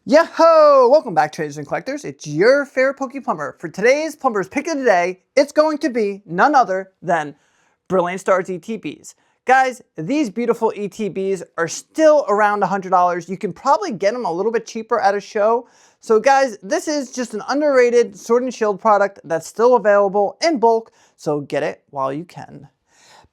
Yo-ho! Welcome back, traders and collectors. It's your favorite Plumber. For today's Plumber's pick of the day, it's going to be none other than Brilliant Stars ETBs. Guys, these beautiful ETBs are still around $100. You can probably get them a little bit cheaper at a show. So guys, this is just an underrated Sword and Shield product that's still available in bulk, so get it while you can.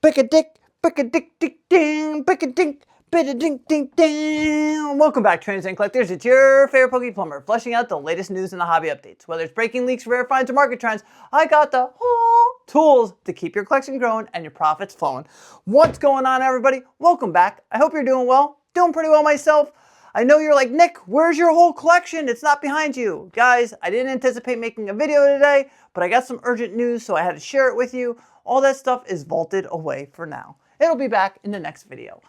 Pick-a-dick, pick-a-dick-dick-ding, pick-a-dink. Ding, ding, ding. Welcome back, traders and collectors. It's your favorite Plumber, fleshing out the latest news and the hobby updates. Whether it's breaking leaks, rare finds, or market trends, I got the whole tools to keep your collection growing and your profits flowing. What's going on, everybody? Welcome back. I hope you're doing well. Doing pretty well myself. I know you're like, Nick, where's your whole collection? It's not behind you. Guys, I didn't anticipate making a video today, but I got some urgent news, so I had to share it with you. All that stuff is vaulted away for now. It'll be back in the next video.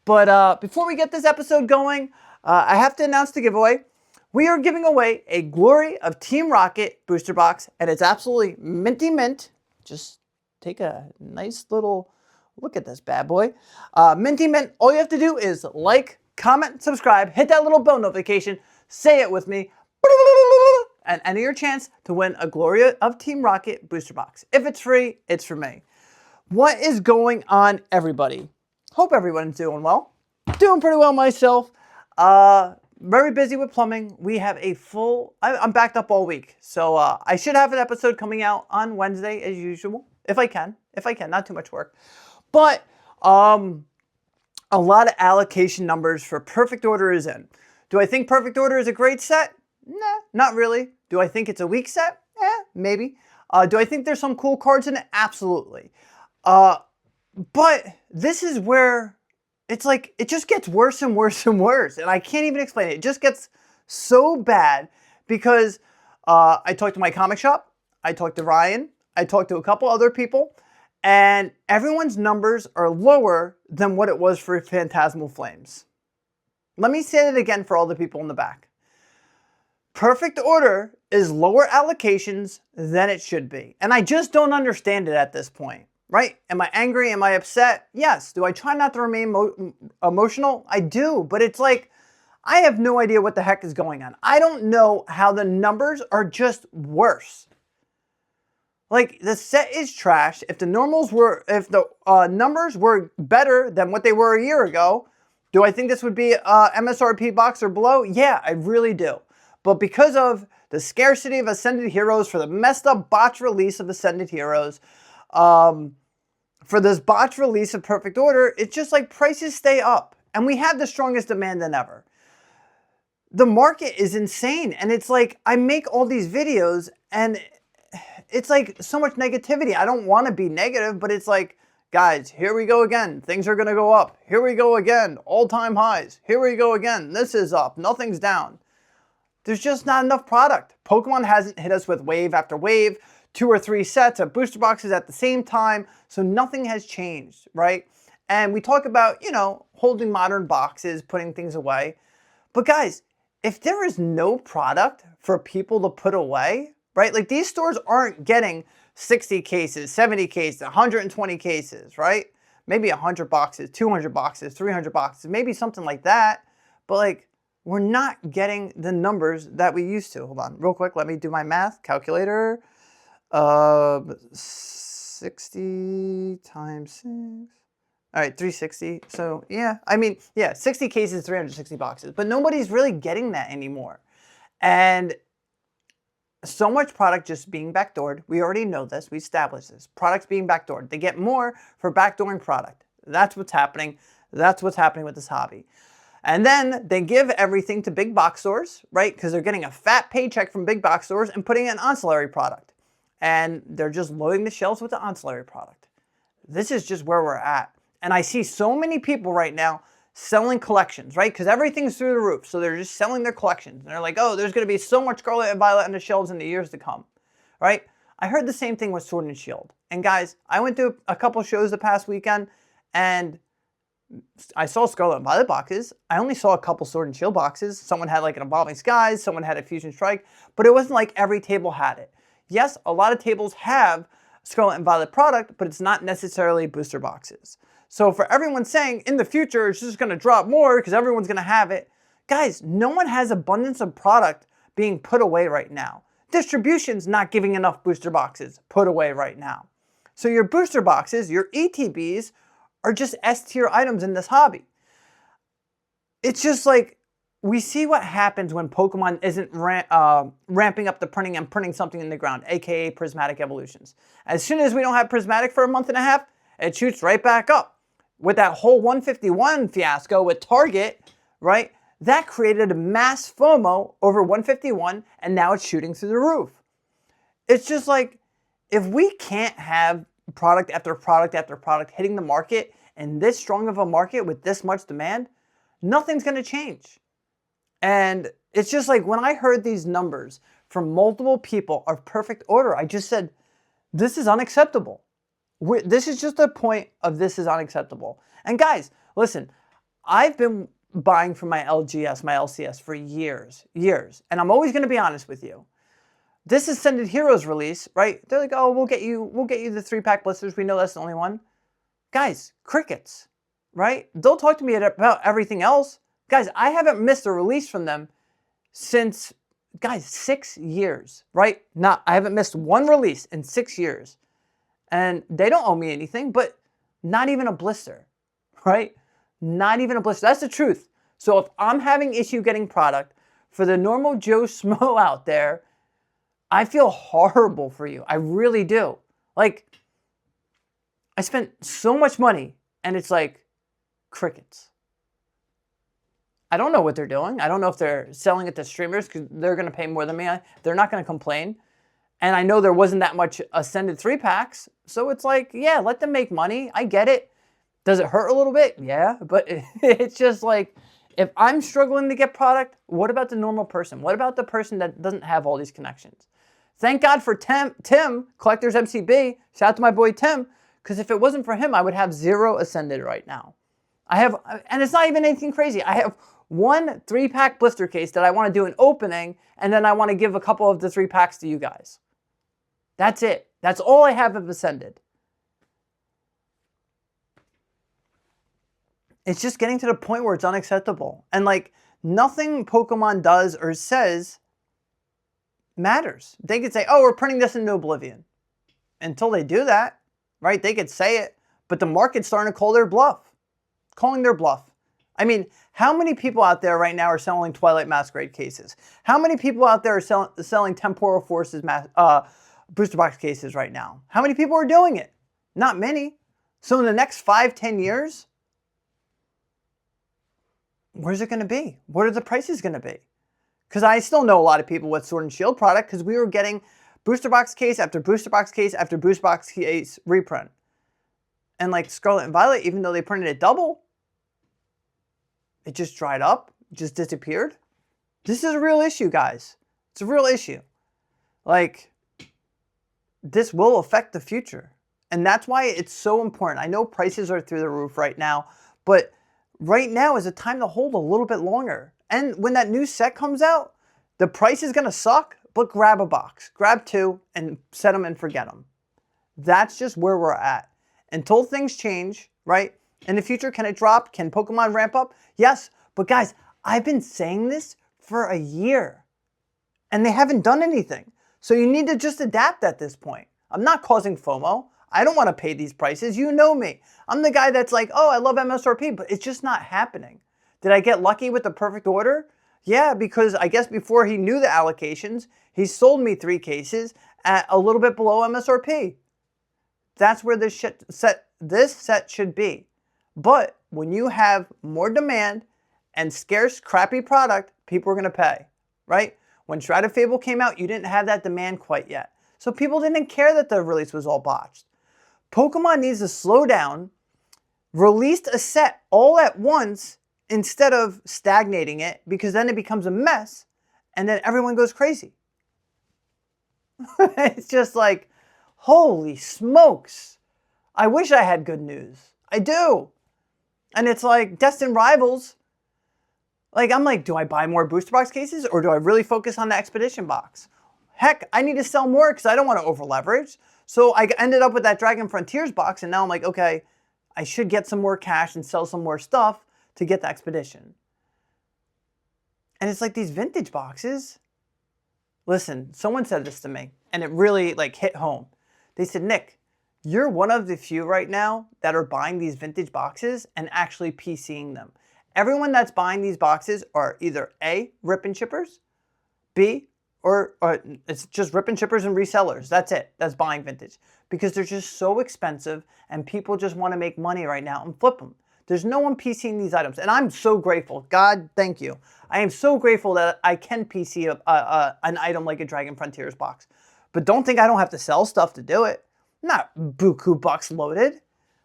But before we get this episode going, I have to announce the giveaway. We are giving away a Glory of Team Rocket booster box, and it's absolutely minty mint. Just take a nice little look at this bad boy. Minty mint, all you have to do is like, comment, subscribe, hit that little bell notification, say it with me, and enter your chance to win a Glory of Team Rocket booster box. If it's free, it's for me. What is going on, everybody? Hope everyone's doing well. Doing pretty well myself. Very busy with plumbing. We have a I'm backed up all week. So I should have an episode coming out on Wednesday as usual. If I can, not too much work. But a lot of allocation numbers for Perfect Order is in. Do I think Perfect Order is a great set? Nah, not really. Do I think it's a weak set? Maybe. Do I think there's some cool cards in it? Absolutely. But this is where it's like, it just gets worse and worse and worse. And I can't even explain it. It just gets so bad because I talked to my comic shop. I talked to Ryan. I talked to a couple other people. And everyone's numbers are lower than what it was for Phantasmal Flames. Let me say it again for all the people in the back. Perfect Order is lower allocations than it should be. And I just don't understand it at this point. Right? Am I angry? Am I upset? Yes. Do I try not to remain emotional? I do, but it's like, I have no idea what the heck is going on. I don't know how the numbers are just worse. Like, the set is trash. If the numbers were better than what they were a year ago, do I think this would be a MSRP box or below? Yeah, I really do. But because of the scarcity of Ascended Heroes, for the messed up botch release of Ascended Heroes, for this botch release of Perfect Order, it's just like prices stay up. And we have the strongest demand than ever. The market is insane. And it's like, I make all these videos and it's like so much negativity. I don't want to be negative, but it's like, guys, here we go again. Things are going to go up. Here we go again. All-time highs. Here we go again. This is up. Nothing's down. There's just not enough product. Pokemon hasn't hit us with wave after wave. 2 or 3 sets of booster boxes at the same time, so nothing has changed, right? And we talk about, you know, holding modern boxes, putting things away. But guys, if there is no product for people to put away, right? Like, these stores aren't getting 60 cases, 70 cases, 120 cases, right? Maybe 100 boxes, 200 boxes, 300 boxes, maybe something like that. But like, we're not getting the numbers that we used to. Hold on, real quick, let me do my math, calculator. 60 times 6. All right, 360. So yeah, I mean, yeah, 60 cases, 360 boxes. But nobody's really getting that anymore. And so much product just being backdoored. We already know this. We established this. Products being backdoored. They get more for backdooring product. That's what's happening. That's what's happening with this hobby. And then they give everything to big box stores, right? Because they're getting a fat paycheck from big box stores and putting in ancillary product. And they're just loading the shelves with the ancillary product. This is just where we're at. And I see so many people right now selling collections, right? Because everything's through the roof. So they're just selling their collections. And they're like, oh, there's going to be so much Scarlet and Violet on the shelves in the years to come, right? I heard the same thing with Sword and Shield. And guys, I went to a couple shows the past weekend, and I saw Scarlet and Violet boxes. I only saw a couple Sword and Shield boxes. Someone had like an Evolving Skies. Someone had a Fusion Strike. But it wasn't like every table had it. Yes, a lot of tables have Scarlet and Violet product, but it's not necessarily booster boxes. So for everyone saying in the future it's just going to drop more because everyone's going to have it, Guys, no one has abundance of product being put away right now. Distribution's not giving enough booster boxes put away right now. So your booster boxes, your ETBs, are just S-tier items in this hobby. It's just like, we see what happens when Pokemon isn't ramping up the printing and printing something in the ground, aka prismatic evolutions. As soon as we don't have prismatic for a month and a half, it shoots right back up. With that whole 151 fiasco with Target, right? That created a mass FOMO over 151, and now it's shooting through the roof. It's just like, if we can't have product after product after product hitting the market in this strong of a market with this much demand, nothing's going to change. And it's just like, when I heard these numbers from multiple people of perfect order, I just said, this is unacceptable. This is just a point of this is unacceptable. And guys, listen, I've been buying from my LGS, my LCS for years. And I'm always going to be honest with you. This Ascended Heroes release, right? They're like, oh, we'll get you the 3-pack blisters. We know that's the only one. Guys, crickets, right? They'll talk to me about everything else. Guys, I haven't missed a release from them since, guys, 6 years, right? I haven't missed one release in 6 years. And they don't owe me anything, but not even a blister, right? Not even a blister. That's the truth. So if I'm having issue getting product for the normal Joe Schmo out there, I feel horrible for you. I really do. Like, I spent so much money and it's like crickets. I don't know what they're doing. I don't know if they're selling it to streamers because they're going to pay more than me. They're not going to complain. And I know there wasn't that much Ascended 3-packs. So it's like, yeah, let them make money. I get it. Does it hurt a little bit? Yeah. But it's just like, if I'm struggling to get product, what about the normal person? What about the person that doesn't have all these connections? Thank God for Tim, Collectors MCB. Shout out to my boy Tim. Because if it wasn't for him, I would have 0 Ascended right now. And it's not even anything crazy. I have one 3-pack blister case that I want to do an opening, and then I want to give a couple of the 3-packs to you guys. That's it. That's all I have of Ascended. It's just getting to the point where it's unacceptable. And like, nothing Pokemon does or says matters. They could say, oh, we're printing this into oblivion. Until they do that, right? They could say it, but the market's starting to call their bluff. Calling their bluff. I mean, how many people out there right now are selling Twilight Masquerade cases? How many people out there are selling Temporal Forces booster box cases right now? How many people are doing it? Not many. So in the next 5-10 years, where's it going to be? What are the prices going to be? Because I still know a lot of people with Sword and Shield product because we were getting booster box case after booster box case after booster box case reprint. And like Scarlet and Violet, even though they printed it double, it just dried up, just disappeared. This is a real issue, guys. It's a real issue. Like, this will affect the future. And that's why it's so important. I know prices are through the roof right now, but right now is a time to hold a little bit longer. And when that new set comes out, the price is going to suck, but grab a box. Grab 2 and set them and forget them. That's just where we're at. Until things change, right? In the future, can it drop? Can Pokemon ramp up? Yes. But guys, I've been saying this for a year. And they haven't done anything. So you need to just adapt at this point. I'm not causing FOMO. I don't want to pay these prices. You know me. I'm the guy that's like, oh, I love MSRP, but it's just not happening. Did I get lucky with the perfect order? Yeah, because I guess before he knew the allocations, he sold me 3 cases at a little bit below MSRP. That's where this set should be. But when you have more demand and scarce, crappy product, people are going to pay, right? When Shrouded Fable came out, you didn't have that demand quite yet. So people didn't care that the release was all botched. Pokemon needs to slow down, release a set all at once instead of stagnating it, because then it becomes a mess and then everyone goes crazy. It's just like, holy smokes. I wish I had good news. I do. And it's like Destined Rivals. Like, I'm like, do I buy more booster box cases or do I really focus on the Expedition box? Heck, I need to sell more because I don't want to over leverage. So I ended up with that Dragon Frontiers box, and now I'm like, okay, I should get some more cash and sell some more stuff to get the Expedition. And it's like these vintage boxes. Listen, someone said this to me, and it really like hit home. They said, Nick, you're one of the few right now that are buying these vintage boxes and actually PCing them. Everyone that's buying these boxes are either A, rip and shippers, B, or it's just rip and shippers and resellers. That's it. That's buying vintage. Because they're just so expensive and people just want to make money right now and flip them. There's no one PCing these items. And I'm so grateful. God, thank you. I am so grateful that I can PC an item like a Dragon Frontiers box. But don't think I don't have to sell stuff to do it. I'm not buku bucks loaded.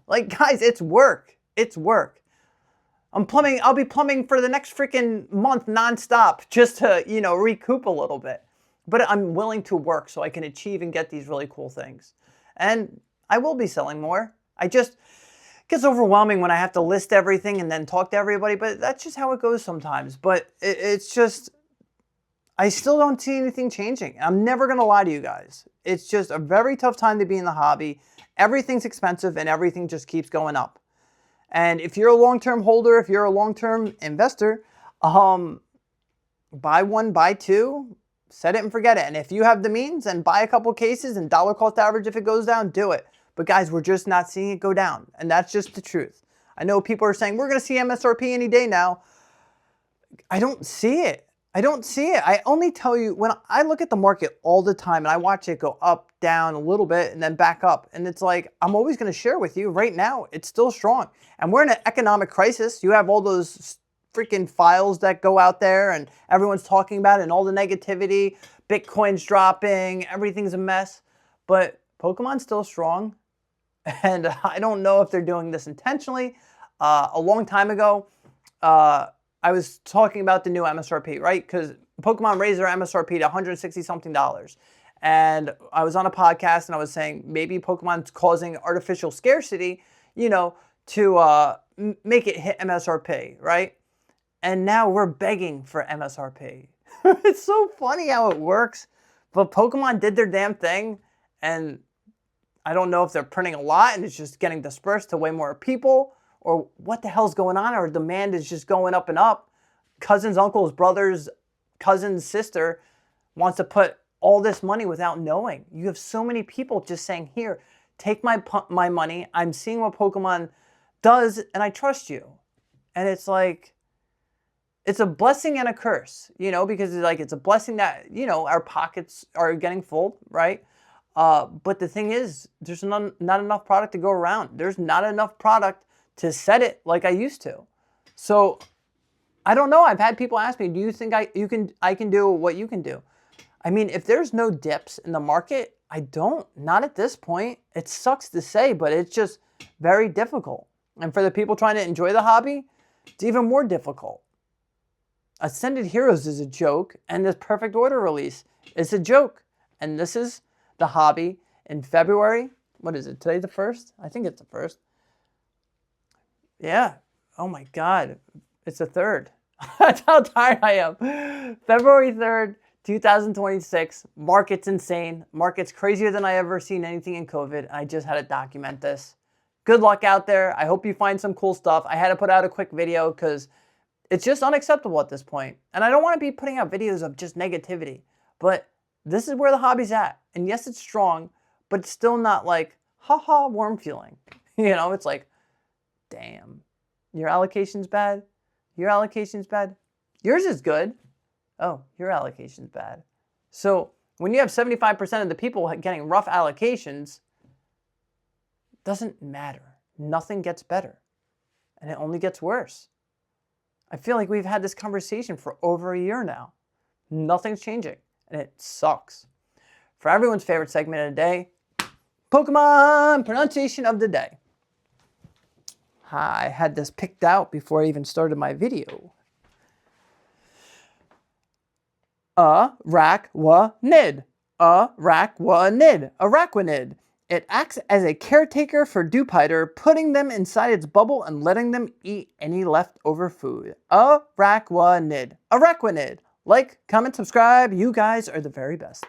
Like, guys, it's work. It's work. I'll be plumbing for the next freaking month nonstop just to, recoup a little bit. But I'm willing to work so I can achieve and get these really cool things. And I will be selling more. It gets overwhelming when I have to list everything and then talk to everybody, but that's just how it goes sometimes. But it's just, I still don't see anything changing. I'm never going to lie to you guys. It's just a very tough time to be in the hobby. Everything's expensive and everything just keeps going up. And if you're a long-term holder, if you're a long-term investor, buy one, buy two, set it and forget it. And if you have the means, and buy a couple cases and dollar cost average if it goes down, do it. But guys, we're just not seeing it go down. And that's just the truth. I know people are saying, we're going to see MSRP any day now. I don't see it. I don't see it. I only tell you, when I look at the market all the time and I watch it go up, down a little bit and then back up. And it's like, I'm always going to share with you right now, it's still strong. And we're in an economic crisis. You have all those freaking files that go out there and everyone's talking about it and all the negativity. Bitcoin's dropping. Everything's a mess. But Pokemon's still strong. And I don't know if they're doing this intentionally. A long time ago, I was talking about the new MSRP, right? Because Pokemon raised their MSRP to $160 something. And I was on a podcast and I was saying maybe Pokemon's causing artificial scarcity, to make it hit MSRP, right? And now we're begging for MSRP. It's so funny how it works. But Pokemon did their damn thing. And I don't know if they're printing a lot and it's just getting dispersed to way more people, or what the hell's going on, or demand is just going up and up. Cousins, uncles, brothers, cousin's sister wants to put all this money without knowing. You have so many people just saying, here, take my money. I'm seeing what Pokemon does and I trust you. And it's like, it's a blessing and a curse, because it's a blessing that, our pockets are getting full, right? But the thing is, there's not enough product to go around. There's not enough product to set it like I used to. So I don't know. I've had people ask me, do you think I can do what you can do? I mean, if there's no dips in the market, not at this point. It sucks to say, but it's just very difficult. And for the people trying to enjoy the hobby, it's even more difficult. Ascended Heroes is a joke, and this Perfect Order release is a joke. And this is the hobby in February. What is it? Today the 1st? I think it's the 1st. Yeah. Oh my God. It's the 3rd. That's how tired I am. February 3rd, 2026. Market's insane. Market's crazier than I ever seen anything in COVID. I just had to document this. Good luck out there. I hope you find some cool stuff. I had to put out a quick video because it's just unacceptable at this point. And I don't want to be putting out videos of just negativity. But this is where the hobby's at. And yes, it's strong, but it's still not like, haha, warm feeling. It's like, damn, your allocation's bad. Your allocation's bad. Yours is good. Oh, your allocation's bad. So when you have 75% of the people getting rough allocations, it doesn't matter. Nothing gets better. And it only gets worse. I feel like we've had this conversation for over a year now. Nothing's changing. And it sucks. For everyone's favorite segment of the day, Pokemon pronunciation of the day. I had this picked out before I even started my video. Arachwanid. Arachwanid. Arachwanid. It acts as a caretaker for Dewpider, putting them inside its bubble and letting them eat any leftover food. Arachwanid. Arachwanid. Like, comment, subscribe. You guys are the very best.